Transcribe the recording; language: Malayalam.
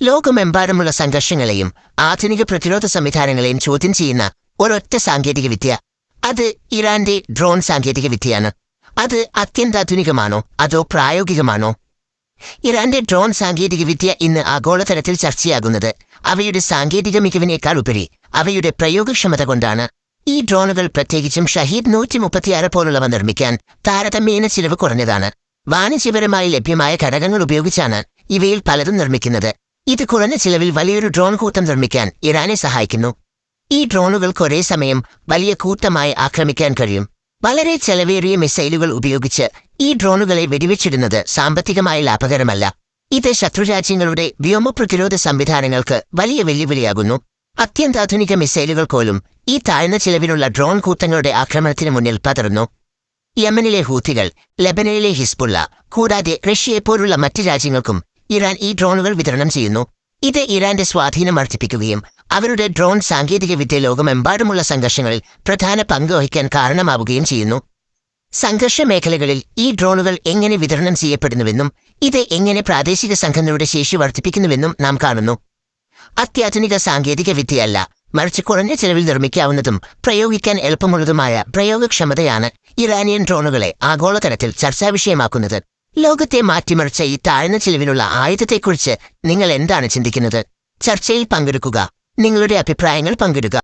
ലോകമെമ്പാടുമുള്ള സംഘർഷങ്ങളെയും ആധുനിക പ്രതിരോധ സംവിധാനങ്ങളെയും ചോദ്യം ചെയ്യുന്ന ഒരൊറ്റ സാങ്കേതികവിദ്യ. അത് ഇറാന്റെ ഡ്രോൺ സാങ്കേതികവിദ്യയാണ്. അത് അത്യന്താധുനികമാണോ അതോ പ്രായോഗികമാണോ? ഇറാന്റെ ഡ്രോൺ സാങ്കേതികവിദ്യ ഇന്ന് ആഗോളതലത്തിൽ ചർച്ചയാകുന്നത് അവയുടെ സാങ്കേതിക മികവിനേക്കാൾ ഉപരി അവയുടെ പ്രയോഗക്ഷമത കൊണ്ടാണ്. ഈ ഡ്രോണുകൾ, പ്രത്യേകിച്ചും ഷഹീദ് 136 പോലുള്ളവ നിർമ്മിക്കാൻ താരതമ്യേന ചിലവ് കുറഞ്ഞതാണ്. വാണിജ്യപരമായി ലഭ്യമായ ഘടകങ്ങൾ ഉപയോഗിച്ചാണ് ഇവയിൽ പലതും നിർമ്മിക്കുന്നത്. ഇത് കുറഞ്ഞ ചിലവിൽ വലിയൊരു ഡ്രോൺ കൂട്ടം നിർമ്മിക്കാൻ ഇറാനെ സഹായിക്കുന്നു. ഈ ഡ്രോണുകൾക്ക് ഒരേ സമയം വലിയ കൂട്ടമായി ആക്രമിക്കാൻ കഴിയും. വളരെ ചെലവേറിയ മിസൈലുകൾ ഉപയോഗിച്ച് ഈ ഡ്രോണുകളെ വെടിവെച്ചിടുന്നത് സാമ്പത്തികമായി ലാഭകരമല്ല. ഇത് ശത്രുരാജ്യങ്ങളുടെ വ്യോമപ്രതിരോധ സംവിധാനങ്ങൾക്ക് വലിയ വെല്ലുവിളിയാകുന്നു. അത്യന്താധുനിക മിസൈലുകൾ പോലും ഈ താഴ്ന്ന ചിലവിലുള്ള ഡ്രോൺ കൂട്ടങ്ങളുടെ ആക്രമണത്തിന് മുന്നിൽ പതറുന്നു. യമനിലെ ഹൂത്തികൾ, ലെബനനിലെ ഹിസ്ബുള്ള, കൂടാതെ റഷ്യയെപ്പോലുള്ള മറ്റ് രാജ്യങ്ങൾക്കും ഇറാൻ ഈ ഡ്രോണുകൾ വിതരണം ചെയ്യുന്നു. ഇത് ഇറാന്റെ സ്വാധീനം വർദ്ധിപ്പിക്കുകയും അവരുടെ ഡ്രോൺ സാങ്കേതികവിദ്യ ലോകമെമ്പാടുമുള്ള സംഘർഷങ്ങളിൽ പ്രധാന പങ്ക് വഹിക്കാൻ കാരണമാവുകയും ചെയ്യുന്നു. സംഘർഷ മേഖലകളിൽ ഈ ഡ്രോണുകൾ എങ്ങനെ വിതരണം ചെയ്യപ്പെടുന്നുവെന്നും ഇത് എങ്ങനെ പ്രാദേശിക സംഘങ്ങളുടെ ശേഷി വർദ്ധിപ്പിക്കുന്നുവെന്നും നാം കാണുന്നു. അത്യാധുനിക സാങ്കേതികവിദ്യയല്ല, മറിച്ച് കുറഞ്ഞ ചെലവിൽ നിർമ്മിക്കാവുന്നതും പ്രയോഗിക്കാൻ എളുപ്പമുള്ളതുമായ പ്രയോഗക്ഷമതയാണ് ഇറാനിയൻ ഡ്രോണുകളെ ആഗോളതലത്തിൽ ചർച്ചാവിഷയമാക്കുന്നത്. ലോകത്തെ മാറ്റിമറിച്ച ഈ താഴ്ന്ന ചിലവിനുള്ള ആയുധത്തെക്കുറിച്ച് നിങ്ങൾ എന്താണ് ചിന്തിക്കുന്നത്? ചർച്ചയിൽ പങ്കെടുക്കുക. നിങ്ങളുടെ അഭിപ്രായങ്ങൾ പങ്കിടുക.